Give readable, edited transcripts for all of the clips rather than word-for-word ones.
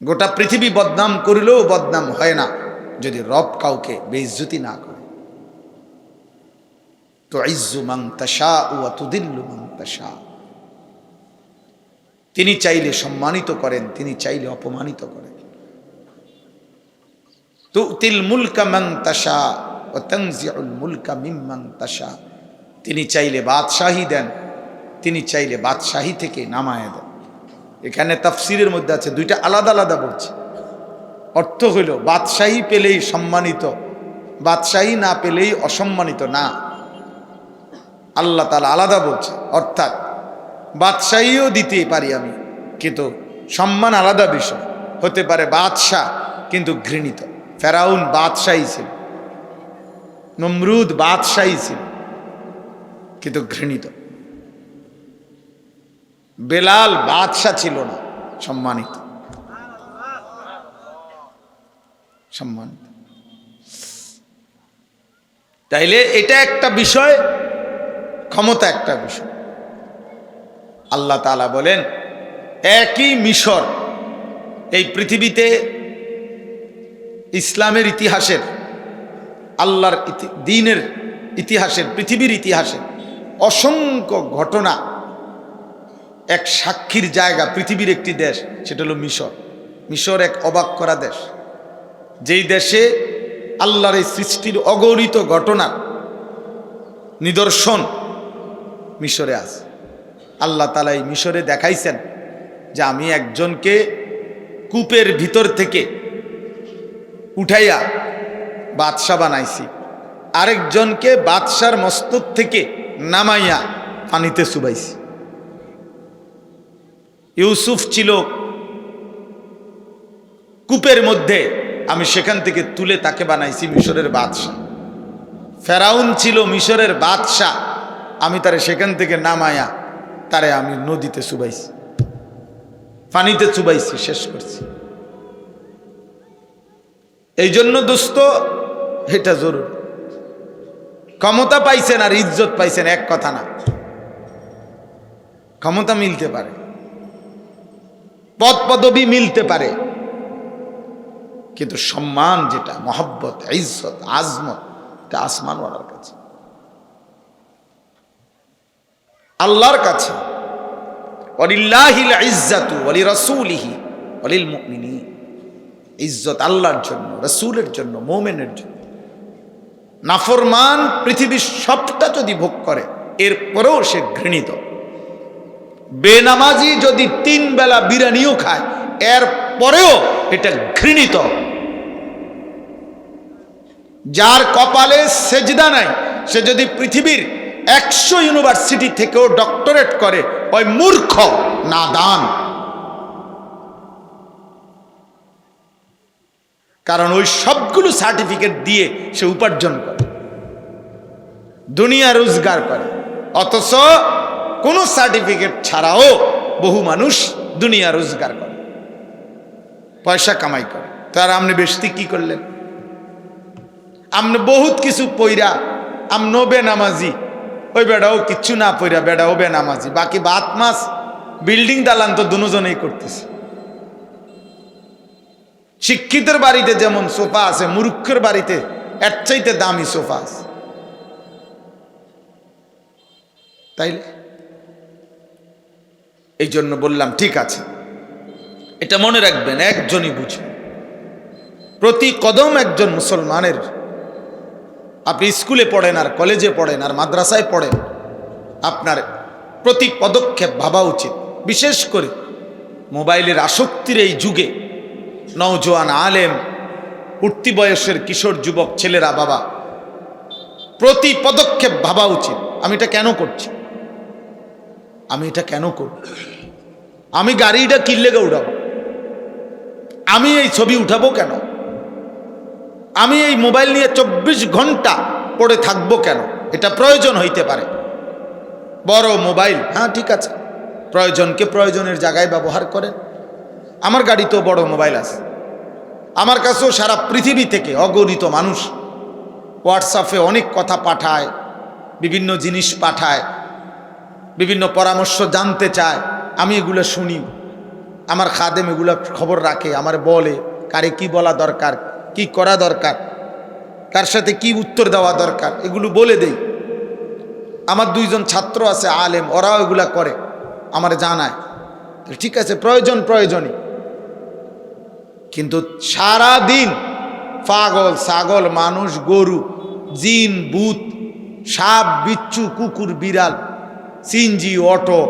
গোটা পৃথিবী বদনাম করলেও বদনাম হয় না যদি রব কাউকে বেইজ্জতি না করে। তুইজ্জু মান তাশা ওয়া তুদিল্লু মান তাশা, তিনি চাইলে সম্মানিত করেন, তিনি চাইলে অপমানিত করেন। তুতিল মুলকা মান তাশা ওয়া তানজিউল মুলকা মিম্মান তাশা, তিনি চাইলে বাদশাহী দেন, তিনি চাইলে বাদশাহী থেকে নামায় দেন। এখানে তাফসিরের মধ্যে আছে, দুইটা আলাদা আলাদা বলছে। অর্থ হইল বাদশাহী পেলেই সম্মানিত, বাদশাহী না পেলেই অসম্মানিত না, আল্লাহ তাআলা আলাদা বলছে। অর্থাৎ বাদশাহীও দিতে পারি আমি, কিন্তু সম্মান আলাদা বিষয়। হতে পারে বাদশাহ কিন্তু ঘৃণিত। ফেরাউন বাদশাহী ছিল, নমরুদ বাদশাহী ছিল কিন্তু ঘৃণিত। বেলাল বাদশাহ ছিল না, সম্মানিত, সম্মানিত। তাইলে এটা একটা বিষয়, ক্ষমতা একটা বিষয়। আল্লাহ তাআলা বলেন একই মিশর এই পৃথিবীতে ইসলামের ইতিহাসের, আল্লাহর দ্বীনের ইতিহাসের, পৃথিবীর ইতিহাসের অসংখ্য ঘটনা এক সাক্ষীর জায়গা পৃথিবীর একটি দেশ, সেটা হলো মিশর। মিশর এক অবাক করা দেশ, যেই দেশে আল্লাহর এই সৃষ্টির অগণিত ঘটনা নিদর্শন মিশরে আছে। আল্লাহ তাআলা এই মিশরে দেখাইছেন যে আমি একজনকে কূপের ভিতর থেকে উঠাইয়া বাদশা বানাইছি, আরেকজনকে বাদশার মস্তক থেকে নামাইয়া পানিতে চুবাইছি। ইউসুফ ছিল কূপের মধ্যে, আমি সেখান থেকে তুলে তাকে বানাইছি মিশরের বাদশা। ফেরাউন ছিল মিশরের বাদশা, আমি তারে সেখান থেকে নামায়া তারে আমি নদীতে চুবাইছি, পানিতে চুবাইছি, শেষ করছি। এই জন্য দোস্ত এটা জরুরি। ক্ষমতা পাইছেন আর ইজ্জত পাইছেন এক কথা না। ক্ষমতা মিলতে পারে, পদ পদবি মিলতে পারে, কিন্তু সম্মান যেটা, মহব্বত, ইজ্জত, আজমত, এটা আসমানওয়ালার কাছে, আল্লাহর কাছে। ওয়ালিল্লাহিল ইজ্জাতু ওয়ালিরাসূলিহি ওয়ালিল মুমিনিন, ইজ্জত আল্লাহর জন্য, রাসূলের জন্য, মুমিনের জন্য। নাফরমান পৃথিবীর সবটা যদি ভোগ করে এরপরেও সে ঘৃণিত। বেনামাজি যদি 3 বেলা বিরিয়ানিও খায় এর পরেও এটা ঘৃণিত। যার কপালে সেজদা নাই সে যদি পৃথিবীর 100 ইউনিভার্সিটি থেকেও ডক্টরেট করে, ওই মূর্খ, নাদান। কারণ ওই সবগুলো সার্টিফিকেট দিয়ে সে উপার্জন করে, দুনিয়া রোজগার করে। অথচ কোনো সার্টিফিকেট ছাড়াও বহু মানুষ দুনিয়া রোজগার করে, পয়সা কামাই করে। তার আপনি বেশি কি করলেন? আপনি বহুত কিছু পইরা আমনো বেনামাজি, ওই বেড়াও কিচ্ছু না পইরা বেড়াও বেনামাজি, বাকি বাত মাস বিল্ডিং দালান তো দুজনেই করতেছে। শিক্ষিতের বাড়িতে যেমন সোফা আছে, মূর্খের বাড়িতে এর চাইতে দামি সোফা আছে। তাইলে এই জন্য বললাম ঠিক আছে, এটা মনে রাখবেন, একজনই বুঝবে। প্রতি কদম একজন মুসলমানের, আপনি স্কুলে পড়েন আর কলেজে পড়েন আর মাদ্রাসায় পড়েন, আপনার প্রতি পদক্ষেপ ভাবা উচিত। বিশেষ করে মোবাইলের আসক্তির এই যুগে নওজোয়ান, আলেম, উঠতি বয়সের কিশোর যুবক ছেলেরা, বাবা, প্রতি পদক্ষেপ ভাবা উচিত। আমি এটা কেন করছি? আমি এটা কেন করব? আমি গাড়িটা কিনলে উঠাবো? আমি এই ছবি উঠাবো কেন? আমি এই মোবাইল নিয়ে 24 ঘন্টা পড়ে থাকবো কেন? এটা প্রয়োজন হইতে পারে, বড় মোবাইল, হ্যাঁ ঠিক আছে, প্রয়োজনকে প্রয়োজনের জায়গায় ব্যবহার করেন। আমার গাড়িতেও বড় মোবাইল আছে, আমার কাছেও সারা পৃথিবী থেকে অগণিত মানুষ হোয়াটসঅ্যাপে অনেক কথা পাঠায়, বিভিন্ন জিনিস পাঠায়, বিভিন্ন পরামর্শ জানতে চায়, আমি এগুলো শুনি। আমার খাদেম এগুলা খবর রাখে, আমার বলে কারে কি বলা দরকার, কি করা দরকার, কার সাথে কি উত্তর দেওয়া দরকার, এগুলো বলে দেই। আমার 2 জন ছাত্র আছে আলেম, ওরাও এগুলা করে, আমার জানায়। ঠিক আছে, প্রয়োজনই। কিন্তু সারা দিন পাগল ছাগল, মানুষ, গরু, জিন, ভূত, সাপ, বিচ্ছু, কুকুর, বিড়াল, সিনজি, অটো,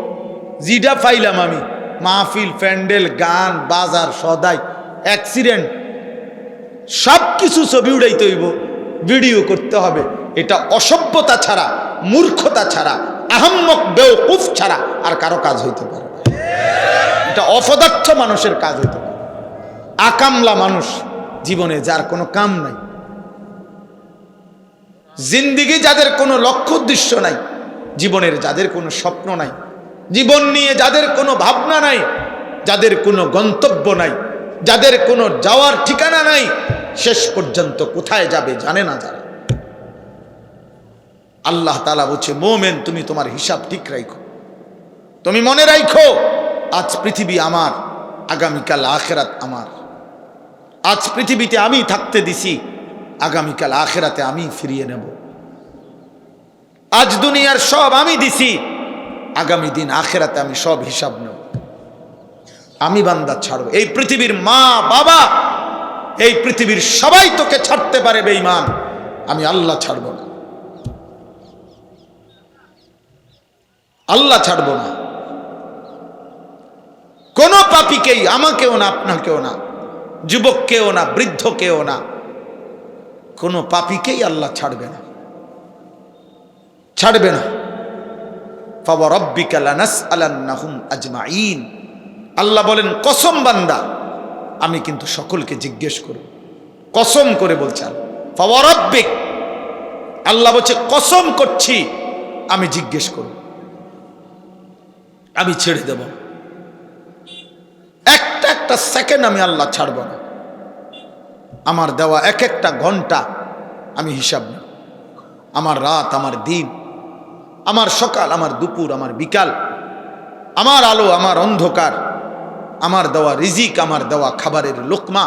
জিডা পাইলাম আমি, মাহফিল, প্যান্ডেল, গান, বাজার, সদাই, অ্যাক্সিডেন্ট, সব কিছু ছবি উড়াইতে হইব, ভিডিও করতে হবে। এটা অসভ্যতা ছাড়া, মূর্খতা ছাড়া, আহাম্মক বেওকুফ ছাড়া আর কারো কাজ হইতে পারে না। এটা অপদার্থ মানুষের কাজ হইতে পারে। আকামলা মানুষ জীবনে, যার কোনো কাম নাই, জিন্দিগি যাদের কোনো লক্ষ্য উদ্দেশ্য নাই, জীবনের যাদের কোনো স্বপ্ন নাই, জীবন নিয়ে যাদের কোনো ভাবনা নাই, যাদের কোনো গন্তব্য নাই, যাদের কোনো যাওয়ার ঠিকানা নাই, শেষ পর্যন্ত কোথায় যাবে জানে না যারা। আল্লাহ তাআলা বলছে, মোমেন তুমি তোমার হিসাব ঠিক রাখো, তুমি মনে রাখো আজ পৃথিবী আমার, আগামীকাল আখিরাত আমার। আজ পৃথিবীতে আমি থাকতে দিছি, আগামীকাল আখিরাতে আমি ফিরিয়ে নেব। আজ দুনিয়ার সব আমি দিছি, আগামী দিন আখিরাতে আমি সব হিসাব নেব। আমি বান্দা ছাড়ব। এই পৃথিবীর মা বাবা, এই পৃথিবীর সবাই তোকে ছাড়তে পারে বেঈমান, আমি আল্লাহ ছাড়ব না। আল্লাহ ছাড়ব না। কোন পাপীকেই, আমাকেও না, আপনাকেও না, যুবককেও না, বৃদ্ধকেও না, কোন পাপীকেই আল্লাহ ছাড়বে না, ছাড়বে না। ফাওয়ারাব্বিকা লানাসআলান্নাহুম আজমাইন। আল্লাহ বলেন, কসম বান্দা, আমি কিন্তু সকলকে জিজ্ঞেস করব। কসম করে বলছেন, ফাওয়ারাব্বিক, আল্লাহ বলছে কসম করছি আমি জিজ্ঞেস করব, আমি ছেড়ে দেব। একটা সেকেন্ড আমি আল্লাহ ছাড়ব না। আমার দেওয়া এক একটা ঘন্টা আমি হিসাব নেব। আমার রাত, আমার দিন, আমার সকাল, আমার দুপুর, আমার বিকাল, আমার আলো, আমার অন্ধকার, আমার দেওয়া রিজিক, আমার দেওয়া খাবারের লোকমা,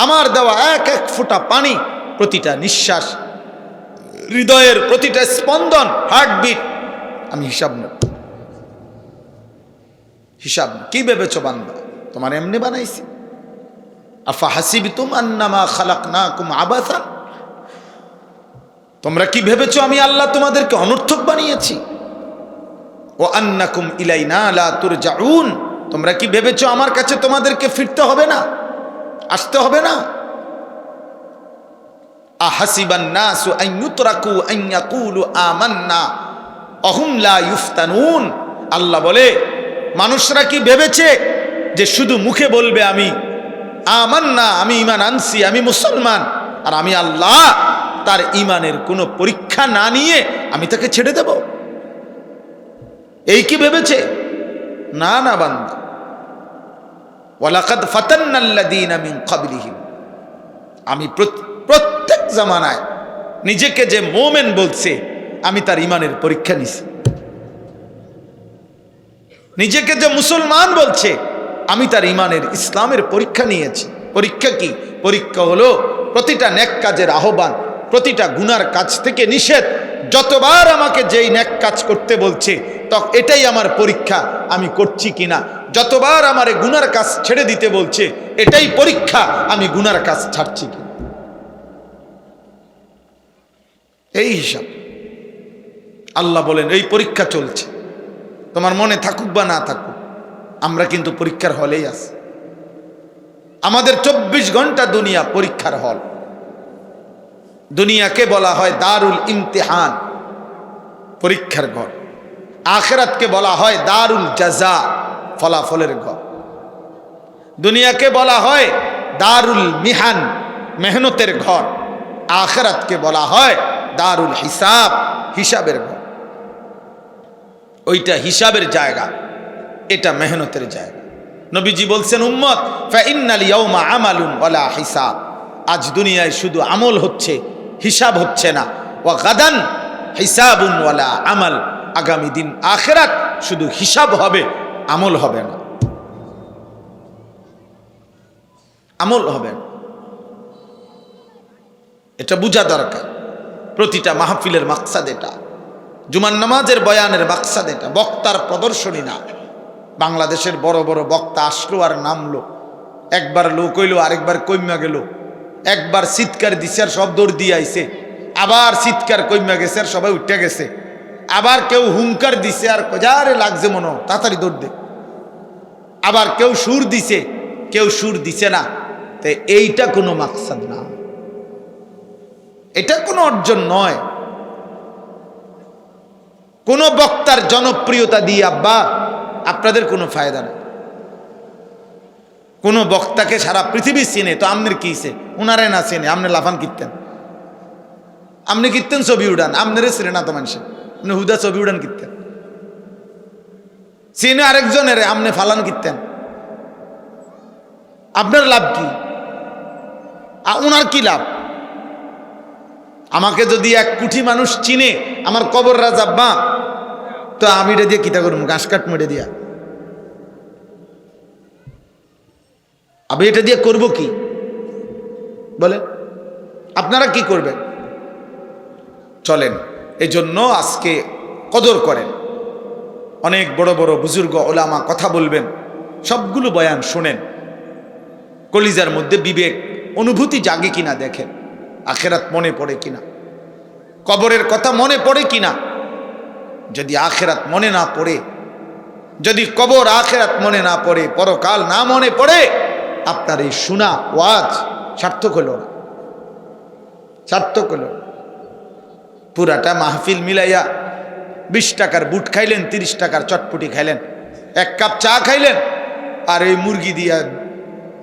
আমার দেওয়া এক এক ফোঁটা পানি, প্রতিটা নিঃশ্বাস, হৃদয়ের প্রতিটা স্পন্দন, হার্টবিট, আমি হিসাব নেব। হিসাব কি ভেবেছো বান্দা? তোমার এমনি বানাইছি? আফা হাসিবতুম আন্নামা খালাকনাকুম আবাসান, তোমরা কি ভেবেছো আমি আল্লাহ তোমাদেরকে অনর্থক বানিয়েছি? ও আন্নাকুম ইলাইনা লা তুরজাউন, তোমরা কি ভেবেছো আমার কাছে তোমাদেরকে ফিরতে হবে না, আসতে হবে না? আহাসিবান নাসু আন ইউতরাকু আন ইয়াকুলু আমান্না অহুম লা ইফতানুন। আল্লাহ বলে, মানুষরা কি ভেবেছে যে শুধু মুখে বলবে আমি আমান্না, আমি ঈমান আনছি, আমি মুসলমান, আর আমি আল্লাহ তার ঈমানের কোনো পরীক্ষা না নিয়ে আমি তাকে ছেড়ে দেব? এই কি ভেবেছে? না না বান্দা, ওয়ালাকাদ ফাতান্নাল্লাযীনা মিন ক্বাবলিহিম, আমি প্রত্যেক জামানায় নিজেকে যে মুমিন বলছে, আমি তার ঈমানের পরীক্ষা নিছি। নিজেকে যে মুসলমান বলছে, আমি তার ঈমানের, ইসলামের পরীক্ষা নিয়েছি। পরীক্ষা কি? পরীক্ষা হলো প্রতিটা নেক কাজের আহ্বান, প্রতিটা গুনার কাজ থেকে নিষেধ। যতবার আমাকে যেই নেক কাজ করতে বলছে, তখন এটাই আমার পরীক্ষা, আমি করছি কিনা। যতবার আমারে গুনার কাজ ছেড়ে দিতে বলছে, এটাই পরীক্ষা, আমি গুনার কাজ ছাড়ছি কিনা। এই হিসাব। আল্লাহ বলেন, এই পরীক্ষা চলছে, তোমার মনে থাকুক বা না থাকুক, আমরা কিন্তু পরীক্ষার হলেই আছি। আমাদের 24 ঘন্টা দুনিয়া পরীক্ষার হল। দুনিয়াকে বলা হয় দারুল ইমতিহান, পরীক্ষার ঘর। আখিরাতকে বলা হয় দারুল জাযা, ফলাফলের ঘর। দুনিয়াকে বলা হয় দারুল মিহান, মেহনতের ঘর। আখিরাতকে বলা হয় দারুল হিসাব, হিসাবের ঘর। ওইটা হিসাবের জায়গা, এটা মেহনতের জায়গা। নবীজি বলছেন, উম্মত ফাইন্নাল ইয়াউমা আমালুন ওয়ালা হিসাব, আজ দুনিয়ায় শুধু আমল হচ্ছে, হিসাব হচ্ছে না। ওয়া গাদান হিসাবুন ওয়ালা আমাল, আগামী দিন আখিরাত শুধু হিসাব হবে, আমল হবে না। আমল হবে না। এটা বোঝা দরকার। প্রতিটা মাহফিলের মাকসাদ এটা, জুমার নামাজের বয়ানের মাকসাদ এটা, বক্তার প্রদর্শনী না। বাংলাদেশের বড় বড় বক্তা আসলো আর নামলো, একবার লোক হইলো আরেকবার কইমা গেল, একবার চিৎকার দিছে আর সব দৌড় দিয়ে আইছে, আবার চিৎকার কইমা গেছে আর সবাই উঠে গেছে, আবার কেউ হুঙ্কার দিছে আর যারে লাগছে মনো তাড়াতাড়ি দৌড় দে, আবার কেউ সুর দিছে কেউ সুর দিছে না। তো এইটা কোনো মাকসাদ না, এটা কোনো অর্জন নয়। কোন বক্তার জনপ্রিয়তা দিয়ে আব্বা আপনাদের কোনো ফায়দা নেই। কোন বক্তাকে সারা পৃথিবী চিনে তো আমনের কি সে, উনারে না চিনে আমনে লাফান কীর্তেন, আপনি কীর্তেন ছবি উড়ান, আমনেরে চিনে না তো মানুষের, আপনি হুদা ছবি উড়ান কীর্তেন, চিনে আরেকজনের আমনে ফালান কীর্তেন, আপনার লাভ কি? উনার কি লাভ? আমাকে যদি 1 কোটি মানুষ চিনে আমার কবর রাজা বা, তো আমি এটা দিয়ে কিতা করবো? ঘাস কাট মেরে দিয়া আমি এটা দিয়ে করব কি বলেন? আপনারা কি করবেন? চলেন এই জন্য আজকে কদর করেন। অনেক বড় বড় বুজুর্গ ওলামা কথা বলবেন, সবগুলো বয়ান শোনেন, কলিজার মধ্যে বিবেক অনুভূতি জাগে কিনা দেখেন, আখেরাত মনে পড়ে কিনা, কবরের কথা মনে পড়ে কিনা। যদি আখেরাত মনে না পড়ে, যদি কবর আখেরাত মনে না পড়ে, পরকাল না মনে পড়ে, আপনার এই শোনা ওয়াজ সার্থক হলো না, সার্থক হলো। পুরাটা মাহফিল মিলাইয়া 20 টাকার বুট খাইলেন, 30 টাকার চটপটি খাইলেন, 1 কাপ চা খাইলেন, আর এই মুরগি দিয়া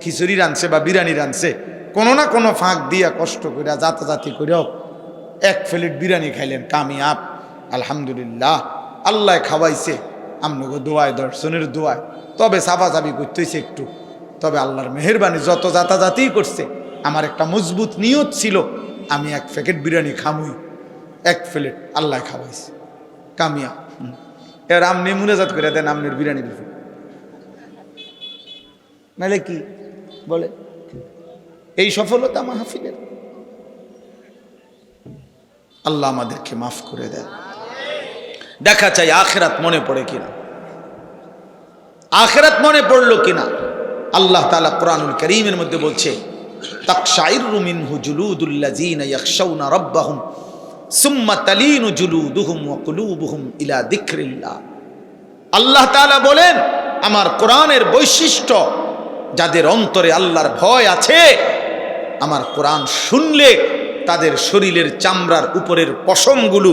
খিচুড়ি রানছে বা বিরিয়ানি রানছে, কোনো না কোনো ফাঁক দিয়া কষ্ট করে জাতাজাতি করেও 1 প্লেট বিরিয়ানি খাইলেন, কামিয়াব আলহামদুলিল্লাহ, আল্লাহ খাওয়াইছে আপনাকে দোয়ায়, দর্শনের দোয়ায়। তবে সাফাসাফি করতেছে একটু, তবে আল্লাহর মেহেরবানি যত জাতাজাতি করছে, আমার একটা মজবুত নিয়ত ছিল আমি 1 প্যাকেট বিরিয়ানি খামুই, 1 প্লেট আল্লাহ খাওয়াইছে, কামিয়া। এবার আপনি মুনাজাত করে দেন আপনার বিরিয়ানি দিবেন, নাহলে কি বলে? এই সফলতা মাহফিলের। আল্লাহ আমাদেরকে মাফ করে দেন। দেখা চাই আখেরাত মনে পড়ে কিনা, আখেরাত মনে পড়লো কিনা। আল্লাহ তাআলা কোরআনুল কারীমের মধ্যে বলছে, তাকশাইরু মিনহু জুলুদুল্লাযীনা ইয়াখশাউনা রাব্বাহুম সুম্মা তালিনু জুলুদুহুম ওয়া কুলুবুহুম ইলা যিকরিল্লাহ। আল্লাহ তাআলা বলেন, আমার কোরআনের বৈশিষ্ট্য, যাদের অন্তরে আল্লাহর ভয় আছে, আমার কোরআন শুনলে তাদের শরীরের চামড়ার উপরের পশমগুলো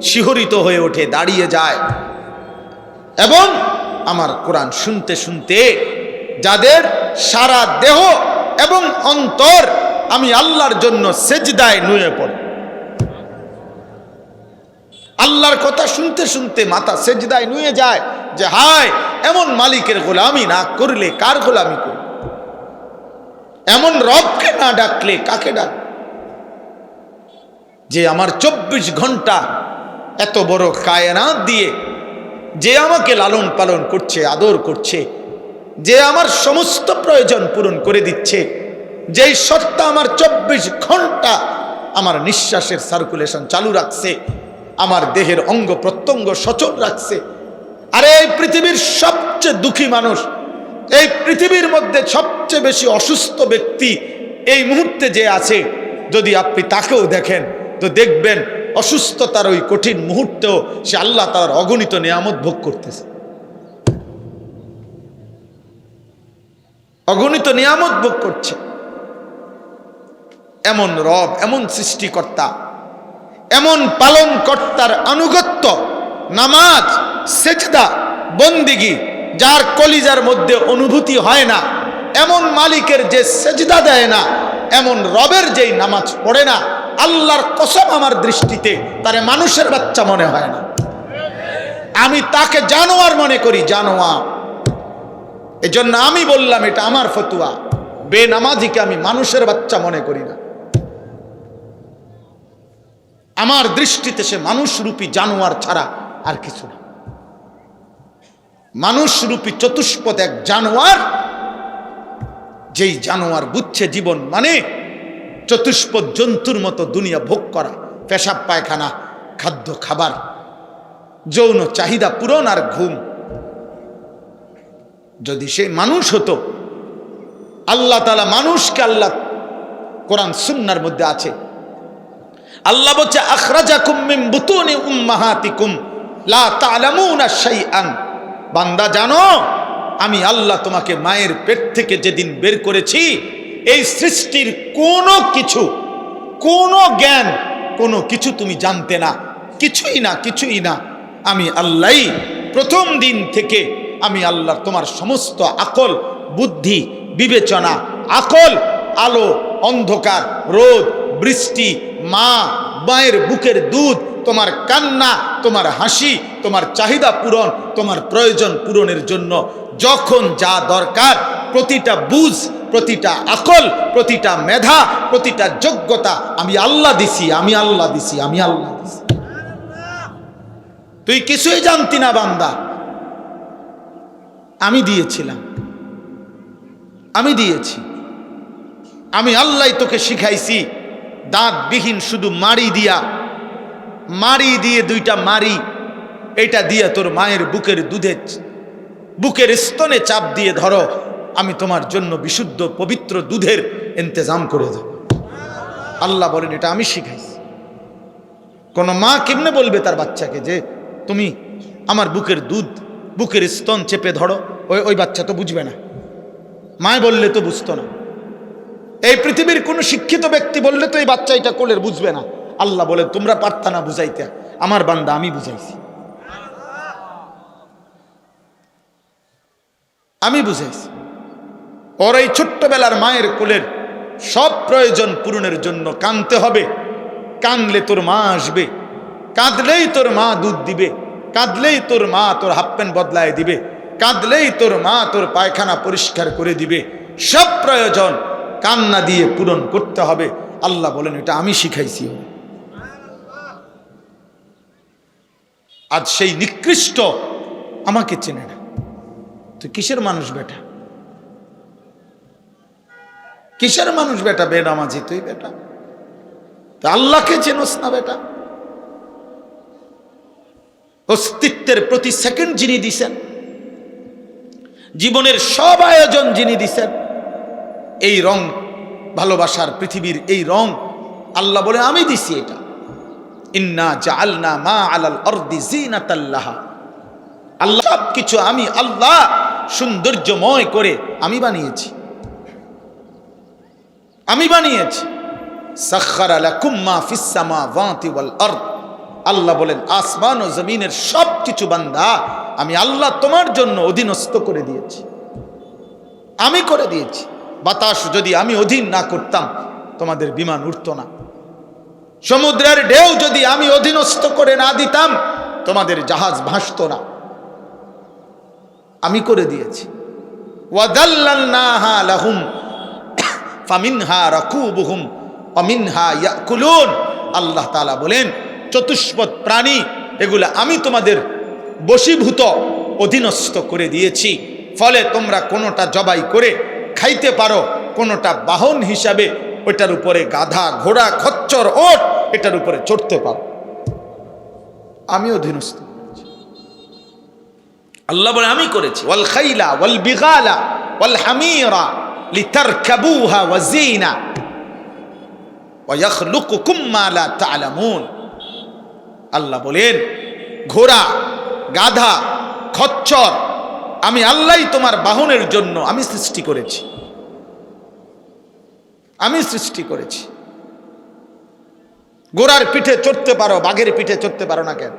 শিহরিত হয়ে ওঠে, দাঁড়িয়ে যায়। এবং আমার কোরআন শুনতে শুনতে যাদের সারা দেহ এবং অন্তর আমি আল্লাহর জন্য সেজদায় নুয়ে পড়ে, আল্লাহর কথা শুনতে শুনতে মাথা সেজদায় নুয়ে যায়, যে হায় এমন মালিকের গোলামি না করলে কার গোলামি করব, এমন রবকে না ডাকলে কাকে ডাক, যে আমার 24 ঘন্টা এত বড় কায়নাত দিয়ে, যে আমাকে লালন পালন করছে, আদর করছে, যে আমার সমস্ত প্রয়োজন পূরণ করে দিচ্ছে, যেই সত্তা আমার 24 ঘন্টা আমার নিঃশ্বাসের সার্কুলেশন চালু রাখছে, আমার দেহের অঙ্গ প্রত্যঙ্গ সচল রাখছে। আরে এই পৃথিবীর সবচেয়ে দুঃখী মানুষ, এই পৃথিবীর মধ্যে সবচেয়ে বেশি অসুস্থ ব্যক্তি এই মুহূর্তে যে আছে, যদি আপনি তাকেও দেখেন তো দেখবেন অসুস্থতার ওই কঠিন মুহূর্তেও সে আল্লাহ তার অগণিত নিয়ামত ভোগ করতেছে, অগণিত নিয়ামত ভোগ করছে। এমন রব, এমন সৃষ্টিকর্তা, এমন পালন কর্তার আনুগত্য, নামাজ, সেজদা, বন্দিগি, যার কলিজার মধ্যে অনুভূতি হয় না, এমন মালিকের যে সেজদা দেয় না, এমন রবের যেই নামাজ পড়ে না, আল্লাহর কসম আমার দৃষ্টিতে তারে মানুষের বাচ্চা মনে হয় না, আমি তাকে জানোয়ার মনে করি, জানোয়ার। এজন্য আমি বললাম, এটা আমার ফতুয়া, বেনামাজিকে আমি মানুষের বাচ্চা মনে করি না, আমার দৃষ্টিতে সে মানুষরূপী জানোয়ার ছাড়া আর কিছু না। মানুষরূপী চতুষ্পদ এক জানোয়ার, যেই জানোয়ার বুঝছে জীবন মানে চতুষ্পদ জন্তুর মতো দুনিয়া ভোগ করা, পেশাব পায়খানা, খাদ্য খাবার, যৌন চাহিদা পূরণ আর ঘুম। যদি সে মানুষ হতো, আল্লাহ তাআলা মানুষকে, আল্লাহ কোরআন সুন্নাহর মধ্যে আছে, আল্লাহ বলছে আখরাজাকুম মিন বুতুনি উম্মাহাতিকুম লা তা'লামুনা শাইআন। বান্দা জানো, আমি আল্লাহ তোমাকে মায়ের পেট থেকে যেদিন বের করেছি, এই সৃষ্টির কোনো কিছু, কোনো জ্ঞান, কোনো কিছু তুমি জানতে না, কিছুই না, কিছুই না। আমি আল্লাহই প্রথম দিন থেকে, আমি আল্লাহ তোমার সমস্ত আকল, বুদ্ধি, বিবেচনা, আকল, আলো, অন্ধকার, রোদ, বৃষ্টি, মা, মায়ের বুকের দুধ, তোমার কান্না, তোমার হাসি, তোমার চাহিদা পূরণ, তোমার প্রয়োজন পূরণের জন্য যখন যা দরকার, প্রতিটা বুঝ, প্রতিটা আকল, প্রতিটা মেধা, প্রতিটা যোগ্যতা আমি আল্লাহ দিছি, আমি আল্লাহ দিছি, আমি আল্লাহ দিছি। তুই কিছুই জানতি না বান্দা, আমি দিয়েছিলাম, আমি দিয়েছি। আমি আল্লাহ তোকে শিখাইছি দাঁতবিহীন শুধু মাড়ি দিয়া, মাড়ি দিয়ে দুইটা মাড়ি, এটা দিয়ে তোর মায়ের বুকের দুধে, বুকের স্তনে চাপ দিয়ে ধরো, আমি তোমার জন্য বিশুদ্ধ পবিত্র দুধের ইন্তজাম করে দেব। আল্লাহ বলেন এটা আমি শিখাইছি। কোন মা কেমনে বলবে তার বাচ্চাকে যে তুমি আমার বুকের দুধ, বুকের স্তন চেপে ধরো? ওই বাচ্চা তো বুঝবে না, মায় বললে তো বুঝতো না। এই পৃথিবীর কোন শিক্ষিত ব্যক্তি বললে তো এই বাচ্চা এটা কোলের বুঝবে না। আল্লাহ বলে তোমরা পারতা না বুঝাইতে, আমার বান্দা আমি বুঝাইছি, আমি বুঝাইছি। ওর এই ছোট্টবেলার মায়ের কোলের সব প্রয়োজন পূরণের জন্য কাঁদতে হবে। কাঁদলে তোর মা আসবে, কাঁদলেই তোর মা দুধ দিবে, কাঁদলেই তোর মা তোর হাফ প্যান্ট বদলায় দিবে, কাঁদলেই তোর মা তোর পায়খানা পরিষ্কার করে দিবে। সব প্রয়োজন কান্না দিয়ে পূরণ করতে হবে। আল্লাহ বলেন এটা আমি শিখাইছি। আজ সেই নিকৃষ্ট আমাকে চেনে না। তুই কিসের মানুষ বেটা? কিসের মানুষ বেটা? বেনামাজি তুই বেটা, তো আল্লাহকে চেনস না বেটা? অস্তিত্বের প্রতি সেকেন্ড যিনি দিছেন, জীবনের সব আয়োজন যিনি দিছেন, এই রং ভালোবাসার পৃথিবীর এই রং আল্লাহ বলে আমি দিছি এটা। ইন্না জাআলনা মা আলাল আরদি জিনাতাল লাহা। আল্লাহ সব কিছু আমি আল্লাহ সৌন্দর্যময় করে আমি বানিয়েছি, আমি বানিয়েছি। সাখখারা লাকুম মা ফিস সামাওয়াতি ওয়াল আরদ। আল্লাহ বলেন আসমান ও জমিনের সব কিছু বান্দা আমি আল্লাহ তোমার জন্য অধীনস্থ করে দিয়েছি, আমি করে দিয়েছি। বাতাস যদি আমি অধীন না করতাম তোমাদের বিমান উঠতো না। সমুদ্রের ঢেউ যদি আমি অধীনস্থ করে না দিতাম তোমাদের জাহাজ ভাসতো না, আমি করে দিয়েছি। ওয়াদাল্লালনাহা লাহুম ফামিনহা রাকুবুহুম ওয়া মিনহা ইয়াকুলুন। আল্লাহ তাআলা বলেন চতুষ্পদ প্রাণী এগুলা আমি তোমাদের বশীভূত, অধীনস্থ করে দিয়েছি। ফলে তোমরা কোনোটা জবাই করে খাইতে পারো, কোনোটা বাহন হিসাবে ওইটার উপরে গাধা, ঘোড়া, খচ্চর, ওট এটার উপরে চড়তে পারো, আমি অধীনস্থ করেছি। আল্লাহ বলে আমি করেছি। ওয়াল খাইলা ওয়াল বিগালা ওয়াল হামিরা লিতারকাবুহা ওয়া জিনা ওয়া ইয়াখলুকুকুম মা লা তা'লামুন। আল্লাহ বলেন ঘোড়া, গাধা, খচ্চর আমি আল্লাহই তোমার বাহনের জন্য আমি সৃষ্টি করেছি, আমি সৃষ্টি করেছি। ঘোড়ার পিঠে চড়তে পারো, বাঘের পিঠে চড়তে পারো না কেন?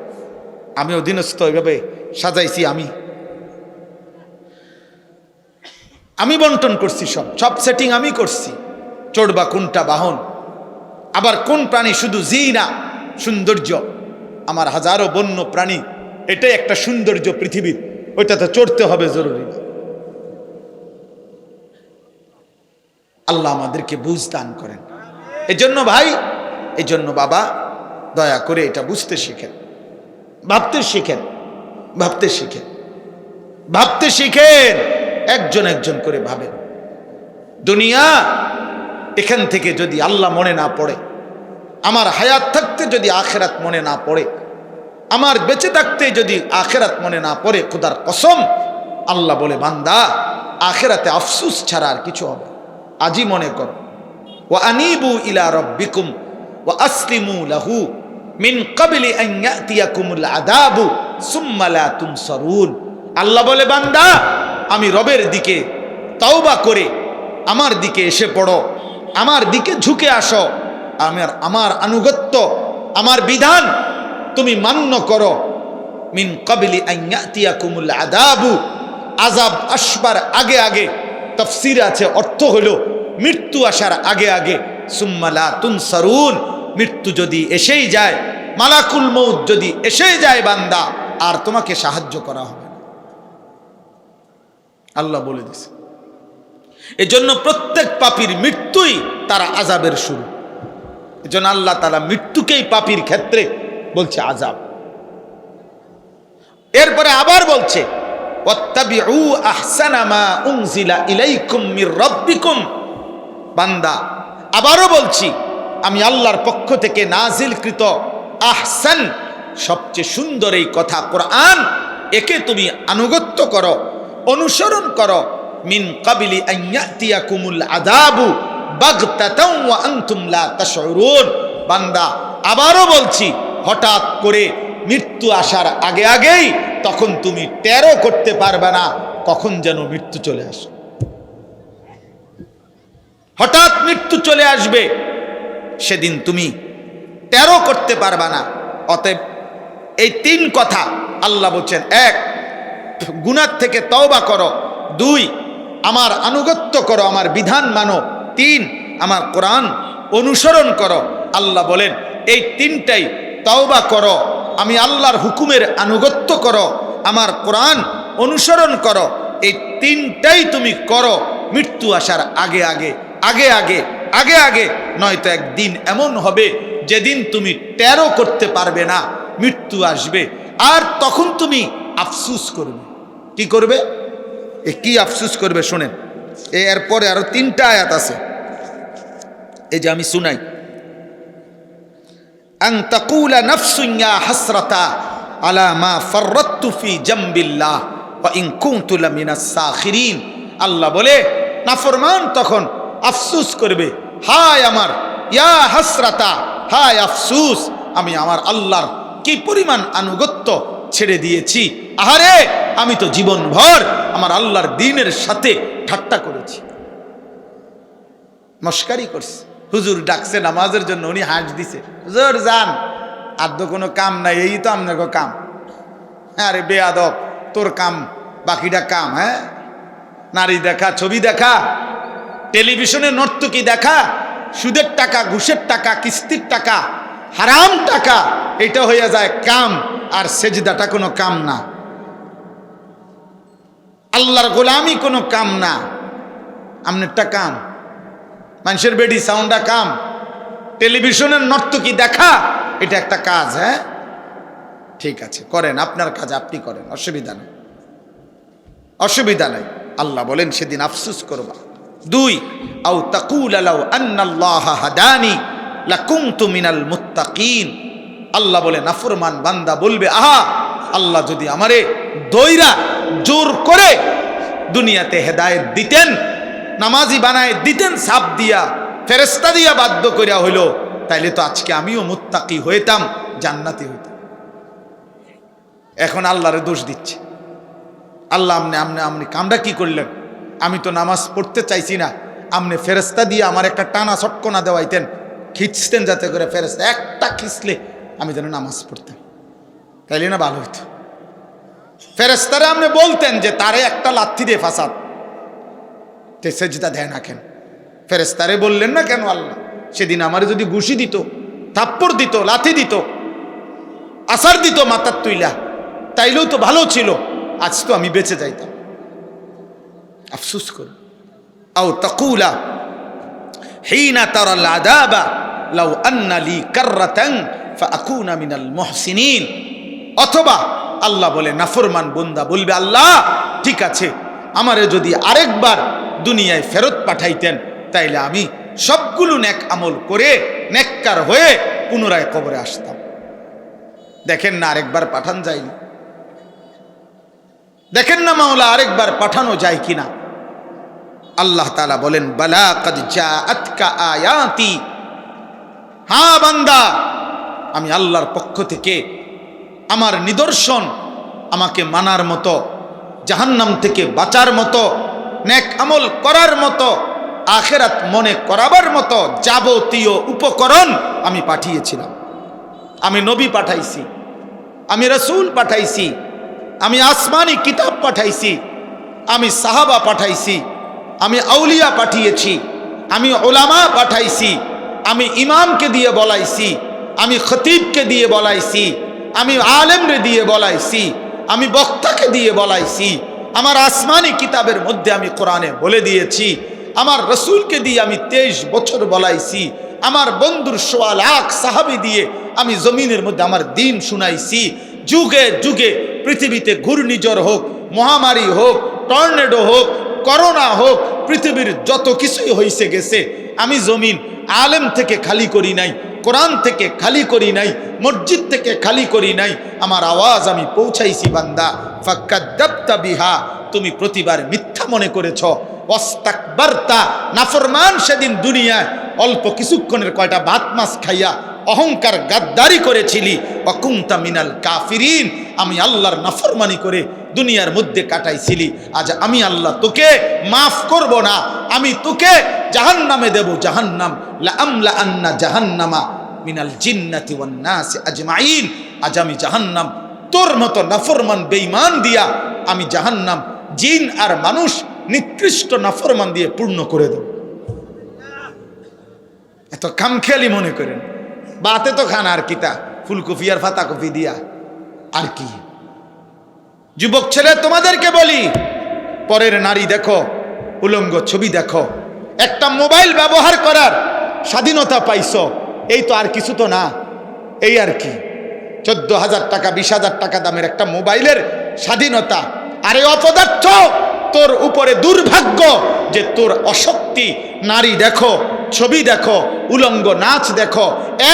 আমি অধীনস্থ এভাবে সাজাইছি, আমি বন্টন করছি, সব সেটিং আমি করছি। চড়বা কোনটা বাহন, আবার কোন প্রাণী শুধু জিনা সৌন্দর্য, আমার হাজারো বন্য প্রাণী, এটাই একটা সৌন্দর্য পৃথিবীর, ওইটাতে চড়তে হবে জরুরি। আল্লাহ আমাদেরকে বুঝ দান করেন। এজন্য ভাই, এজন্য বাবা, দয়া করে এটা বুঝতে শিখেন, ভাবতে শিখেন, ভাবতে শিখেন, ভাবতে শিখেন। একজন একজন করে ভাবেন, দুনিয়া, এখান থেকে যদি আল্লাহ মনে না পড়ে, আমার হায়াত থাকতে যদি আখেরাত মনে না পড়ে, আমার বেঁচে থাকতে যদি আখেরাত মনে না পড়ে, খোদার কসম আল্লাহ বলে বান্দা আখেরাতে আফসুস ছাড়া আর কিছু হবে। আজই মনে করো, ওয়া আনিবু ইলা রাব্বিকুম ওয়া আসলিমু লাহু মিন ক্বাবলি আন ইয়াতিয়াকুমুল আযাবু সুম্মা লা তুনসারুন। আল্লাহ বলে বান্দা আমি রবের দিকে তওবা করে আমার দিকে এসে পড়ো, আমার দিকে ঝুঁকে আসো, আমার আনুগত্য, আমার বিধান তুমি মান্য করো। মিন ক্বাবলি আন ইয়াতিয়াকুমুল আযাবু, আযাব আসবার আগে আগে, তাফসীরে আছে অর্থ হলো মৃত্যু আসার আগে আগে। সুম্মা লা তুনসারুন, মৃত্যু যদি এসেই যায়, মালাকুল মউত যদি এসেই যায় বান্দা, আর তোমাকে সাহায্য করা হবে না। আল্লাহ বলে দিয়েছে। এজন্য প্রত্যেক পাপীর মৃত্যুই তার আযাবের শুরু। এজন্য আল্লাহ তাআলা মৃত্যুকেই পাপীর ক্ষেত্রে বলছে আযাব। এরপরে আবার বলছে ওয়াত্তাবিউ আহসানা মা উনজিলা ইলাইকুম মির রাব্বিকুম। বান্দা আবারও বলছি, আমি আল্লাহর পক্ষ থেকে নাজিলকৃত আহসান, সবচেয়ে সুন্দর এই কথা কোরআন, একে তুমি আনুগত্য করো, অনুসরণ করো। মিন ক্বাবলি আন ইয়াতিয়াকুমুল আযাবু বাগতাতাও ওয়া আনতুম লা তাশউরুন। বান্দা আবারও বলছি, হঠাৎ করে মৃত্যু আসার আগে আগেই তখন তুমি টেরও করতে পারবে না কখন যেন মৃত্যু চলে আসে। হঠাৎ মৃত্যু চলে আসবে, সেদিন তুমি টেরও করতে পারবে না। অতএব এই তিন কথা আল্লাহ বলছেন, এক, গুনাহ থেকে তওবা করো, দুই, আমার আনুগত্য করো, আমার বিধান মানো, তিন, আমার কোরআন অনুসরণ করো। আল্লাহ বলেন এই তিনটাই, তওবা করো, আমি আল্লাহর হুকুমের আনুগত্য করো, আমার কোরআন অনুসরণ করো, এই তিনটাই তুমি করো মৃত্যু আসার আগে আগে, আগে আগে, আগে আগে। নয়তো একদিন এমন হবে যেদিন তুমি টেরও করতে পারবে না মৃত্যু আসবে, আর তখন তুমি আফসুস করবে। কি করবে? কি আফসুস করবে শোনেন। এরপরে আরো তিনটা আয়াত আছে, এই যে আমি শুনাই। আন তাকুলা নাফসুন ইয়া হাসরাতা আলা মা ফাররাতু ফি জামবিল্লাহ ওয়া ইন কুনতু লামিনাস সাখিরিন। আল্লাহ বলে নাফরমান তখন আফসুস করবে, হায় আমার, ইয়া হাসরাতা, হায় আফসুস, আমি আমার আল্লাহর কি পরিমাণ আনুগত্য ছেড়ে দিয়েছি। আহারে, আমি তো জীবনভর আমার আল্লাহর দ্বীনের সাথে ঠাট্টা করেছি, মস্কারি করছি। হুজুর ডাকছে নামাজের জন্য, উনি হাঁস দিছে, হুজুর যান, আর তো কোনো কাম নাই, এই তো আপনার কাম। আরে বেয়াদব, তোর কাম বাকিটা কাম। হ্যাঁ, নারী দেখা, ছবি দেখা, টেলিভিশনে নর্তকী দেখা, সুদের টাকা, ঘুষের টাকা, কিস্তির টাকা, হারাম টাকা, এটা হয়ে যায় কাম, আর সেজদাটা কোনো কাম না। আল্লাহর গোলামি কোনো কাম না, আমনেরটা কাম। মানুষের বেডি সাউন্ডটা কাম, টেলিভিশনের নর্তকী দেখা এটা একটা কাজ। হ্যাঁ, ঠিক আছে, করেন, আপনার কাজ আপনি করেন, অসুবিধা নেই, অসুবিধা নেই। আল্লাহ বলেন সেদিন আফসোস করবা। দুই, আও তাকুলা লাউ আন্নাল্লাহ হাদানি লাকুনতু মিনাল মুত্তাকিন। আল্লাহ বলে নাফরমান বান্দা বলবে, আহা, আল্লাহ যদি আমারে দইরা জোর করে দুনিয়াতে হেদায়েত দিতেন, নামাজি বানায় দিতেন, সাপ দিয়া, ফেরেশতা দিয়া বাধ্য করিয়া হইল, তাইলে তো আজকে আমিও মুত্তাকি হইতাম, জান্নাতি হইতাম। এখন আল্লাহরে দোষ দিচ্ছে। আল্লাহ আমনে কামটা কি করলেন? আমি তো নামাজ পড়তে চাইছি না, আমনে ফেরেশতা দিয়ে আমার একটা টানা চটকনা দেওয়াইতেন, খিঁচতেন, যাতে করে ফেরেশতা একটা খিঁচলে আমি যেন নামাজ পড়তাম, তাইলে না ভালো হইতো। ফেরেশতারা আপনি বলতেন যে তারে একটা লাথি দিয়ে ফাসাদ, তে সেজদা দেয় না কেন? ফেরেশতারে বললেন না কেন? আল্লাহ সেদিন আমারে যদি ঘুষি দিত, থাপ্পড় দিত, লাথি দিত, আসার দিত মাথার তুইলা, তাইলেও তো ভালো ছিল, আজ তো আমি বেঁচে যাইতাম। আফসোস কর। আও তাকুলা হিনা তারাল আযাবা লাউ আন্না লি কাররাতান ফাআকুনা মিনাল মুহসিনিন। অথবা আল্লাহ বলে নাফরমান বান্দা বলবে, আল্লাহ ঠিক আছে, আমারে যদি আরেকবার দুনিয়ায় ফেরত পাঠাইতেন, তাইলে আমি সবগুলো নেক আমল করে নেককার হয়ে পুনরায় কবরে আসতাম। দেখেন না আরেকবার পাঠান যায়নি? দেখেন না মাওলা আরেকবার পাঠানো যায় কিনা? আল্লাহ তাআলা বলেন, বালা কাদ জাআতকা আয়াতি, হ্যাঁ বান্দা, আমি আল্লাহর পক্ষ থেকে আমার নিদর্শন, আমাকে মানার মতো, জাহান্নাম থেকে বাঁচার মতো, নেক আমল করার মতো, আখিরাত মনে করাবার মতো যাবতীয় উপকরণ আমি পাঠিয়েছিলাম। আমি নবী পাঠাইছি, আমি রাসূল পাঠাইছি, আমি আসমানি কিতাব পাঠাইছি, আমি সাহাবা পাঠাইছি, আমি আউলিয়া পাঠিয়েছি, আমি উলামা পাঠাইছি, আমি ইমামকে দিয়ে বলাইছি, আমি খতিবকে দিয়ে বলাইছি, আমি আলেমরে দিয়ে বলাইছি, আমি বক্তাকে দিয়ে বলাইছি। আমার আসমানি কিতাবের মধ্যে আমি কোরআনে বলে দিয়েছি, আমার রসুলকে দিয়ে আমি 23 বছর বলাইছি, আমার বন্ধুর 1.25 লাখ সাহাবী দিয়ে আমি জমিনের মধ্যে আমার দিন শুনাইছি। যুগে যুগে পৃথিবীতে ঘূর্ণিঝড় হোক, মহামারী হোক, টর্নেডো হোক, করোনা হোক, পৃথিবীর যত কিছুই হয়েছে গেছে, আমি জমিন আলেম থেকে খালি করি নাই, কোরআন থেকে খালি করি নাই, মসজিদ থেকে খালি করি নাই। আমার আওয়াজ আমি পৌঁছাইছি বান্দা। ফাকাদ্দাবতা বিহা, তুমি প্রতিবার মিথ্যা মনে করেছ। ওয়াস্তাকবারতা, নাফরমান সেদিন দুনিয়ায় অল্প কিছুক্ষণের কয়টা ভাত মাছ খাইয়া অহংকার গাদ্দারি করেছিলি। ওয়াকুনতা মিনাল কাফিরিন, আমি আল্লাহর নাফরমানি করে দুনিয়ার মধ্যে কাটাইছিলি। আজ আমি আল্লাহ তোকে মাফ করব না, আমি তোকে জাহান্নামে দেব। জাহান্নাম, লা আমলা আন্না জাহান্নামা মিনাল জিন্নাতি ওয়ান নাসি আজমাইন। আজ আমি জাহান্নাম তোর মতো নাফরমান বেঈমান দিয়া আমি জাহান্নাম জিন আর মানুষ নিকৃষ্ট নাফরমান দিয়ে পূর্ণ করে দেব। এত খামখেয়ালি মনে করেন? বাতে তো খান আর কিতা, ফুলকপি আর ফাতাকপি দিয়া আর কি? যুবক ছেলে তোমাদেরকে বলি, পরের নারী দেখো, উলঙ্গ ছবি দেখো, একটা মোবাইল ব্যবহার করার স্বাধীনতা পাইছো, এই তো আর কিছু তো না। এই আর কি 14,000 টাকা 20,000 টাকা দামের একটা মোবাইলের স্বাধীনতা। আরে অপদার্থ, তোর উপরে দুর্ভাগ্য যে তোর অশক্তি। নারী দেখো, ছবি দেখো, উলঙ্গ নাচ দেখো,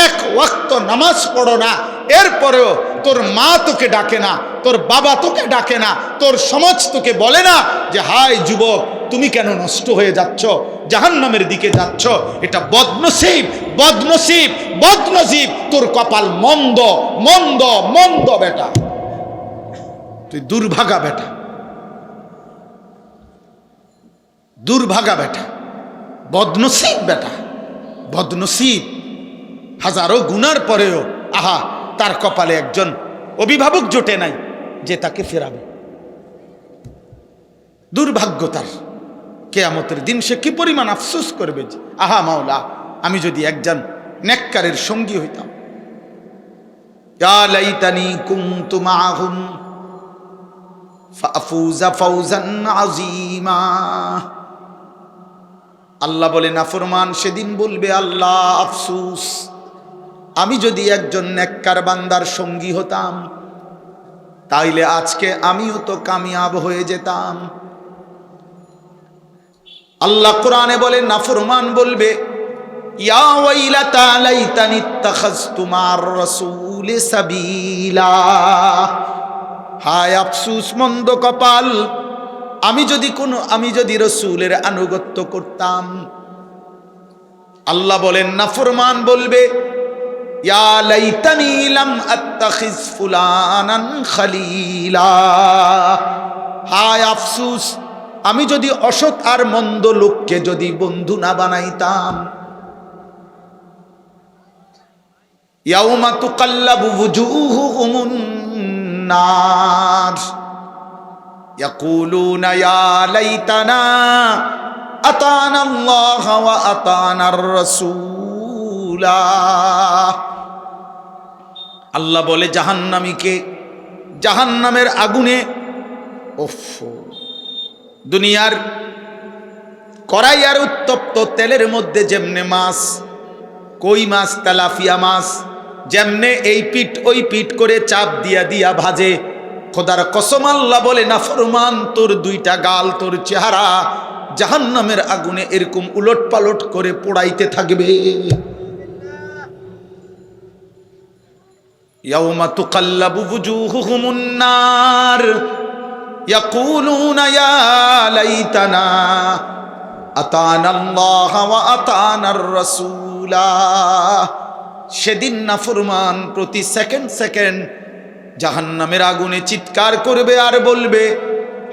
এক ওয়াক্ত নামাজ পড়ো না, এরপরেও তোর মা তোকে ডাকে না, তোর বাবা তোকে ডাকে না, তোর সমাজ তোকে বলে না যে হাই যুবক তুমি কেন নষ্ট হয়ে যাচ্ছ, জাহান্নামের দিকে যাচ্ছ। এটা বদনসিব, বদনসিব, বদনসিব। তোর কপাল মন্দ, মন্দ, মন্দ বেটা, তুই দুর্ভাগা বেটা, দুর্ভাগা বেটা, বদনসিব বেটা, বদনসিব। হাজারো গুনার পরেও আহা তার কপালে একজন অভিভাবক জোটে নাই যে তাকে ফেরাবে। দুর্ভাগ্য তার। কিয়ামতের দিন সে কি পরিমাণ আফসোস করবে যে আহা মাওলা, আমি যদি একজন নেককারের সঙ্গী হইতাম। ইয়া লাইতানি কুনতু মাআহুম ফাফুজা ফাওজান আযীমা। আল্লাহ বলে নাফরমান সেদিন বলবে আল্লাহ আফসোস, আমি যদি একজন নেককার বান্দার সঙ্গী হতাম তাইলে আজকে আমিও তো কামিয়াব হয়ে যেতাম। আল্লাহ কোরআনে বলে নাফরমান বলবে ইয়া ওয়াইলাতা লাইতানি ইত্তাখাযতু মা'আর রাসূলি সাবিলা। হায় আফসোস, মন্দ কপাল, আমি যদি রাসূলের আনুগত্য করতাম। আল্লাহ বলেন নাফরমান বলবে ইয়া লাইতানি লাম আত্তাখিজ ফুলানান খলিলা। হায় আফসোস, আমি যদি অসৎ আর মন্দ লোককে যদি বন্ধু না বানাইতাম। ইয়াউমা তুকাল্লাবু ওয়ুজুহুহুমুন নার ইয়াকুলুনা ইয়া লাইতানা আতানা আল্লাহ ওয়া আতানার রাসূলা। আল্লাহ বলে জাহান্নামীকে জাহান্নামের আগুনে, ওফ, দুনিয়ার কড়াই আর উত্তপ্ত তেলের মধ্যে যেমনে মাছ, কই মাছ, তেলাপিয়া মাছ যেমনে এই পিঠ ওই পিঠ করে চাপ দিয়া দিয়া ভাজে, খোদার কসম আল্লাহ বলে নাফরমান তোর দুইটা গাল, তোর চেহারা জাহান্নামের আগুনে এরকম উলট পালট করে পোড়াইতে থাকবে। ইয়াউমা তুকাল্লাবু বুজুহুহুমুন নার ইয়াকুলুনা ইয়া লাইতানা আতানাল্লাহ ওয়া আতানার রাসূলা। সেদিন নাফরমান প্রতি সেকেন্ড সেকেন্ড জাহান্নামের আগুনে চিৎকার করবে আর বলবে,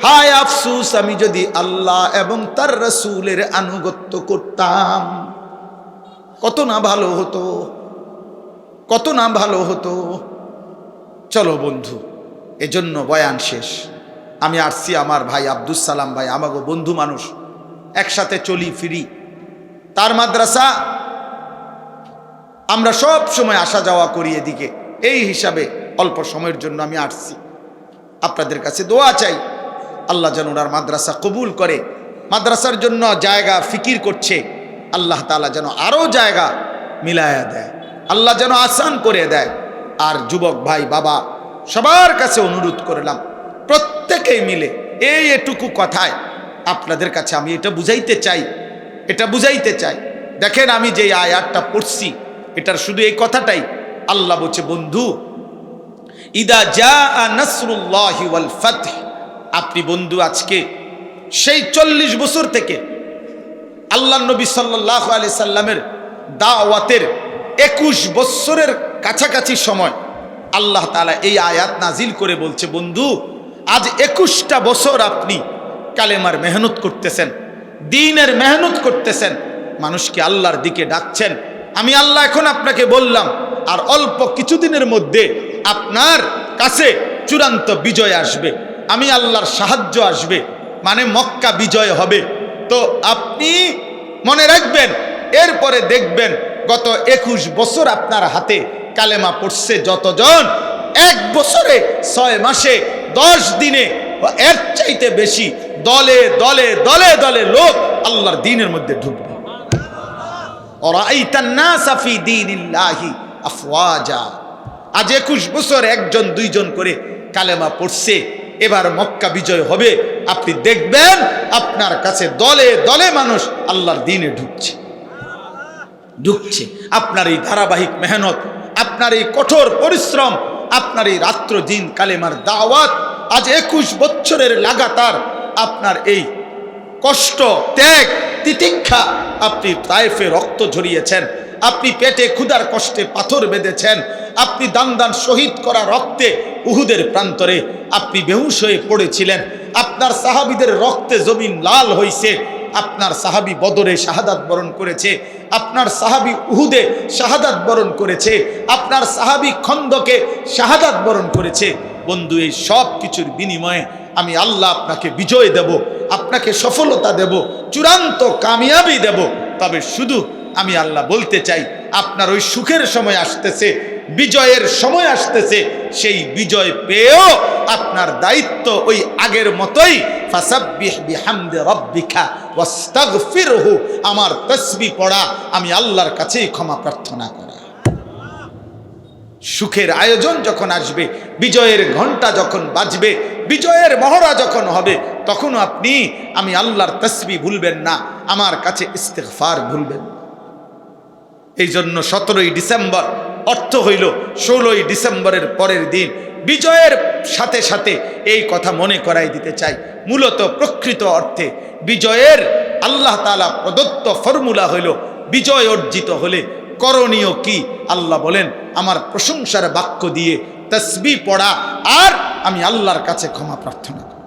হায় আফসুস, আমি যদি আল্লাহ এবং তার রাসূলের আনুগত্য করতাম, কত না ভালো হতো, কত না ভালো হতো। চলো বন্ধু, এজন্য বয়ান শেষ। আমি আসছি, আমার ভাই আব্দুস সালাম ভাই আমাগো বন্ধু মানুষ, একসাথে চলি ফিরি, তার মাদ্রাসা আমরা সব সময় আসা যাওয়া করি এদিকে। এই হিসাবে অল্প সময়ের জন্য আমি আসছি, আপনাদের কাছে দোয়া চাই, আল্লাহ যেন ওনার মাদ্রাসা কবুল করে। মাদ্রাসার জন্য জায়গা ফিকির করছে, আল্লাহ তাআলা যেন আরও জায়গা মিলায়া দেয়, আল্লাহ যেন আসান করে দেয়। আর যুবক ভাই বাবা সবার কাছে অনুরোধ করলাম, প্রত্যেকেই মিলে এটুকু কথায় আপনাদের কাছে আমি এটা বুঝাইতে চাই। দেখেন, আমি যে আয়াতটা পড়ছি এটার শুধু এই কথাটাই, আল্লাহ বলছে, বন্ধু ইদা জাআ নাসরুল্লাহি ওয়াল ফাতহ, আপনি বন্ধু আজকে সেই 40 বছর থেকে আল্লাহ নবী সাল্লাল্লাহু আলাইহি সাল্লামের দাওয়াতের 21 বছরের কাছাকাছি সময় আল্লাহ তাআলা এই আয়াত নাজিল করে বলছে, বন্ধু আজ 21টা বছর আপনি কালেমার মেহনত করতেছেন, দ্বীনের মেহনত করতেছেন, মানুষকে আল্লাহর দিকে ডাকছেন। আমি আল্লাহ এখন আপনাকে বললাম, আর অল্প কিছুদিনের মধ্যে আপনার কাছে চূড়ান্ত বিজয় আসবে, আমি আল্লাহর সাহায্য আসবে, মানে মক্কা বিজয় হবে। তো আপনি মনে রাখবেন, এরপরে দেখবেন গত 21 বছর আপনার হাতে কালেমা পড়ছে যতজন, 1 বছরে 6 মাসে 10 দিনে এর চাইতে বেশি দলে দলে দলে দলে লোক আল্লাহর দ্বীনের মধ্যে ঢুকবে। ওরাইতান নাস ফি দীনিল্লাহি আফওয়াজা। আজ 21 বছর 1জন 2জন করে কালেমা পড়ছে, এবার মক্কা বিজয় হবে, আপনি দেখবেন আপনার কাছে দলে দলে মানুষ আল্লাহর দ্বীনে ঢুকছে। আপনার এই ধারাবাহিক মেহনত, আপনার এই কঠোর পরিশ্রম, আপনার এই রাত্র দিন কালেমার দাওয়াত, আজ 21 বছরের লাগাতার আপনার এই কষ্ট, ত্যাগ, তিতিক্ষা, আপনি তায়েফে রক্ত ঝরিয়েছেন, আপনি পেটে ক্ষুধার কষ্টে পাথর বেঁধেছেন, আপনি দান দান শহীদ করা রক্তে উহুদের প্রান্তরে আপনি বেহুশ হয়ে পড়েছিলেন, আপনার সাহাবীদের রক্তে জমিন লাল হয়েছে, আপনার সাহাবী বদরে শাহাদাত বরণ করেছে, আপনার সাহাবী উহুদে শাহাদাত বরণ করেছে, আপনার সাহাবী খন্দকে শাহাদাত বরণ করেছে। বন্ধু, এই সব কিছুর বিনিময়ে আমি আল্লাহ আপনাকে বিজয় দেব, আপনাকে সফলতা দেব, চূড়ান্ত কামিয়াবি দেব। তবে শুধু আমি আল্লাহ বলতে চাই, আপনার ওই সুখের সময় আসতেছে, বিজয়ের সময় আসতেছে, সেই বিজয় পেয়েও আপনার দায়িত্ব ওই আগের মতোই, ফাসাব্বিহ বিহামদি রাব্বিকা ওয়াস্তাগফিরহু, আমার তাসবিহ পড়া, আমি আল্লাহর কাছেই ক্ষমা প্রার্থনা করা। সুখের আয়োজন যখন আসবে, বিজয়ের ঘন্টা যখন বাজবে, বিজয়ের মহড়া যখন হবে, তখনও আপনি আমি আল্লাহর তাসবিহ ভুলবেন না, আমার কাছে ইস্তিগফার ভুলবেন না। এই জন্য 17ই ডিসেম্বর অর্থ হইল 16ই ডিসেম্বরের পরের দিন। বিজয়ের সাথে সাথে এই কথা মনে করাই দিতে চাই, মূলত প্রকৃত অর্থে বিজয়ের আল্লাহ তাআলা প্রদত্ত ফর্মুলা হইল, বিজয় অর্জিত হলে করণীয় কি? আল্লাহ বলেন, আমার প্রশংসার বাক্য দিয়ে তাসবিহ পড়া, আর আমি আল্লাহর কাছে ক্ষমা প্রার্থনা করি।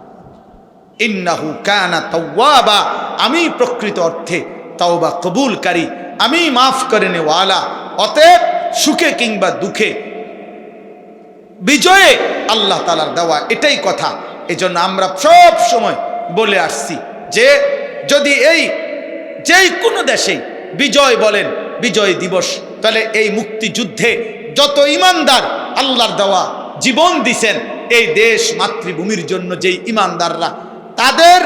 ইন্নাহু কানা তাওয়াবা, আমি প্রকৃত অর্থে তাওবা কবুলকারী, আমি মাফ করে নেওয়ালা। অতএব সুখে কিংবা দুঃখে বিজয়ে আল্লাহ তাআলার দেওয়া এটাই কথা। এজন্য আমরা সব সময় বলে আসছি যে যদি এই যেই কোনো দেশেই বিজয় বলেন, বিজয় দিবস, তাহলে এই মুক্তিযুদ্ধে যত ইমানদার আল্লাহর দেওয়া জীবন দিছেন এই দেশ মাতৃভূমির জন্য, যেই ইমানদাররা, তাদের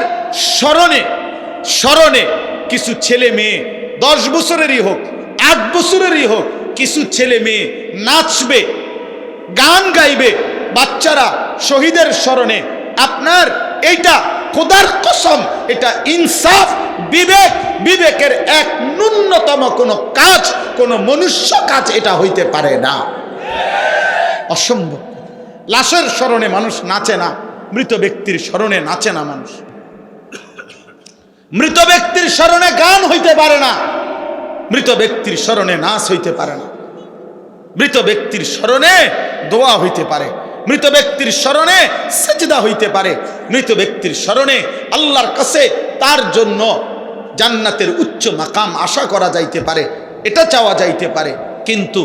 স্মরণে কিছু ছেলে মেয়ে 10 বছরেরই হোক 8 বছরেরই হোক, কিছু ছেলে মেয়ে নাচবে, গান গাইবে, বাচ্চারা শহীদের স্মরণে। আপনার এইটা খোদার কসম, এটা ইনসাফ, বিবেক, বিবেকের এক ন্যূনতম কোনো কাজ, কোনো মনুষ্য কাজ এটা হইতে পারে না, অসম্ভব। লাশের স্মরণে মানুষ নাচে না, মৃত ব্যক্তির স্মরণে নাচে না মানুষ। মৃত ব্যক্তির স্মরণে গান হইতে পারে না, মৃত ব্যক্তির স্মরণে নাচ হইতে পারে না। মৃত ব্যক্তির স্মরণে দোয়া হইতে পারে, মৃত ব্যক্তির স্মরণে সিজদা হইতে পারে, মৃত ব্যক্তির স্মরণে আল্লাহর কাছে তার জন্য জান্নাতের উচ্চ মাকাম আশা করা যাইতে পারে, এটা চাওয়া যাইতে পারে। কিন্তু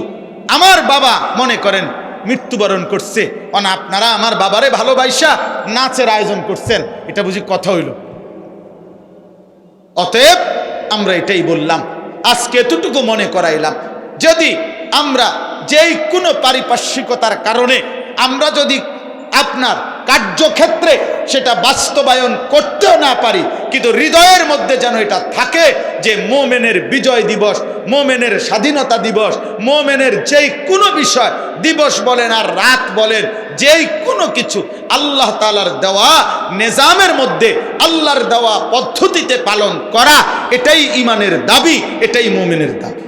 আমার বাবা মনে করেন মৃত্যুবরণ করছে, আপনারা আমার বাবারে ভালোবাসা নাচের আয়োজন করছেন, এটা বুঝি কথা হইল? অতএব আমরা এটাই বললাম, আজকে এতটুকু মনে করাইলাম, যদি আমরা যেই কোনো পারিপার্শ্বিকতার কারণে আমরা যদি আপনার কার্যক্ষেত্রে সেটা বাস্তবায়ন করতেও না পারি, কিন্তু হৃদয়ের মধ্যে যেন এটা থাকে যে মোমেনের বিজয় দিবস, মোমেনের স্বাধীনতা দিবস, মোমেনের যেই কোনো বিষয়, দিবস বলেন আর রাত বলেন, যেই কোনো কিছু আল্লাহ তাআলার দেওয়া নিজামের মধ্যে, আল্লাহর দেওয়া পদ্ধতিতে পালন করা, এটাই ঈমানের দাবি, এটাই মোমেনের দাবি।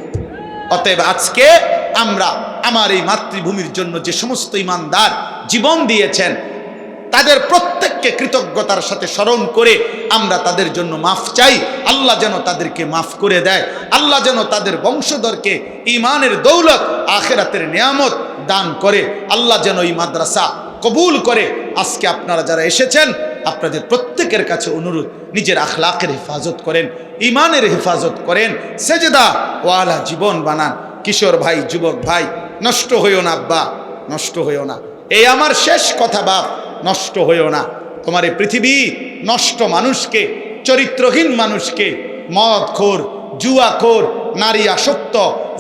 অতএব আজকে আমরা আমার এই মাতৃভূমির জন্য যে সমস্ত ঈমানদার জীবন দিয়েছেন, তাদের প্রত্যেককে কৃতজ্ঞতার সাথে স্মরণ করে আমরা তাদের জন্য মাফ চাই। আল্লাহ যেন তাদেরকে মাফ করে দেয়, আল্লাহ যেন তাদের বংশধরকে ঈমানের দৌলত, আখিরাতের নিয়ামত দান করে, আল্লাহ যেন এই মাদ্রাসা কবুল করে। আজকে আপনারা যারা এসেছেন, আপনাদের প্রত্যেকের কাছে অনুরোধ, নিজের আখলাকের হেফাজত করেন, ঈমানের হেফাজত করেন, সেজদা ওয়ালা জীবন বানান। কিশোর ভাই, যুবক ভাই, নষ্ট হইও না আব্বা, নষ্ট হইও না। এই আমার শেষ কথা বাপ, নষ্ট হইও না। তোমার এই পৃথিবী নষ্ট মানুষকে, চরিত্রহীন মানুষকে, মদখোর, জুয়াখোর, নারী আসক্ত,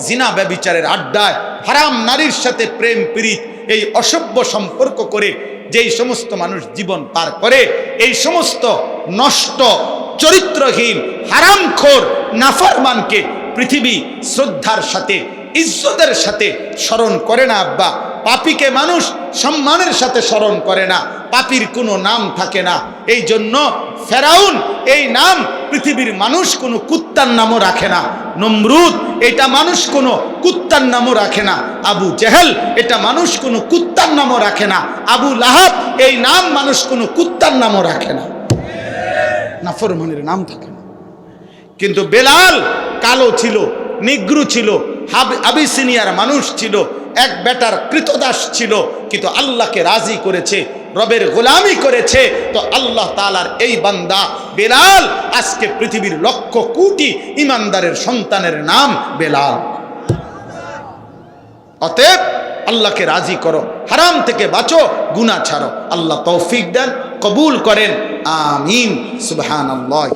জিনা ব্যভিচারের আড্ডায়, হারাম নারীর সাথে প্রেম প্রীত, এই অসভ্য সম্পর্ক করে যেই সমস্ত মানুষ জীবন পার করে, এই সমস্ত নষ্ট চরিত্রহীন হারামখোর নাফরমানকে পৃথিবী শ্রদ্ধার সাথে, ইজ্জতের সাথে স্মরণ করে না আব্বা। পাপীকে মানুষ সম্মানের সাথে স্মরণ করে না, পাপীর কোনো নাম থাকে না। এই জন্য ফেরাউন এই নাম পৃথিবীর মানুষ কোনো কুত্তার নামও রাখে না, নমরুদ এটা মানুষ কোনো কুত্তার নামও রাখে না, আবু জেহেল এটা মানুষ কোনো কুত্তার নামও রাখে না, আবু লাহাব এই নাম মানুষ কোনো কুত্তার নামও রাখে না, নাফরমানের নাম থাকে না। কিন্তু বেলাল কালো ছিল, নিগ্রু ছিল, আবিসিনিয়ার মানুষ ছিল, এক বেটার কৃতদাস ছিল, কিন্তু আল্লাহকে রাজি করেছে, রবের গোলামি করেছে। তো আল্লাহ তাআলার এই বান্দা বেলাল আজকে পৃথিবীর লক্ষ কোটি ইমানদারের সন্তানের নাম বেলাল। অতএব আল্লাহকে রাজি করো, হারাম থেকে বাঁচো, গুনাহ ছাড়ো। আল্লাহ তৌফিক দেন, কবুল করেন, আমিন। সুবহানাল্লাহ।